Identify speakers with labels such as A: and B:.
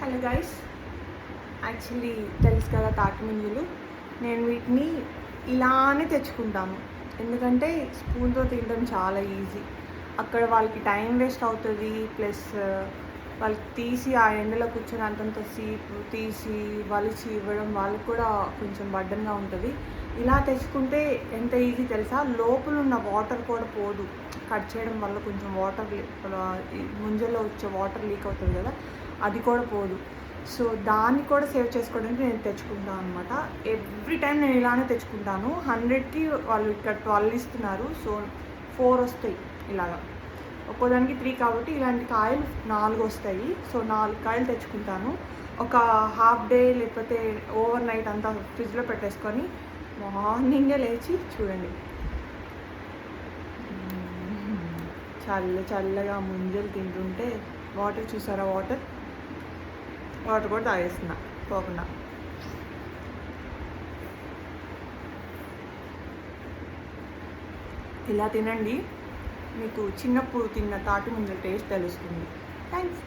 A: Hello guys, actually తెలుసు కదా తాటి ముంజలు. నేను వీటిని ఇలానే తెచ్చుకుంటాను, ఎందుకంటే స్పూన్తో తినడం చాలా ఈజీ. అక్కడ వాళ్ళకి టైం వేస్ట్ అవుతుంది, ప్లస్ వాళ్ళకి తీసి ఆ ఎండలో కూర్చొని అంతంత సీపు తీసి వలిచి ఇవ్వడం వాళ్ళకి కూడా కొంచెం బడ్డన్గా ఉంటుంది. ఇలా తెచ్చుకుంటే ఎంత ఈజీ తెలుసా, లోపల ఉన్న వాటర్ కూడా పోదు. కట్ చేయడం వల్ల కొంచెం వాటర్ ముంజల్లో వచ్చే వాటర్ లీక్ అవుతుంది కదా, అది కూడా పోదు. సో దాన్ని కూడా సేవ్ చేసుకోవడానికి నేను తెచ్చుకుంటాను అనమాట. ఎవ్రీ టైం నేను ఇలానే తెచ్చుకుంటాను. 100కి వాళ్ళు ఇక్కడ 12 ఇస్తున్నారు, సో 4 వస్తాయి ఇలాగా. ఒక్కోదానికి 3 కాబట్టి ఇలాంటి కాయలు 4 వస్తాయి. సో 4 కాయలు తెచ్చుకుంటాను. ఒక హాఫ్ డే లేకపోతే ఓవర్ నైట్ అంతా ఫ్రిడ్జ్లో పెట్టేసుకొని మార్నింగే లేచి చూడండి, చల్లగా ముంజలు తింటుంటే వాటర్ చూసారా, వాటర్ కూడా తాగేస్తున్నా పోకుండా. ఇలా తినండి, మీకు చిన్నప్పుడు తిన్న తాటి ముంజల టేస్ట్ తెలుస్తుంది. థ్యాంక్స్.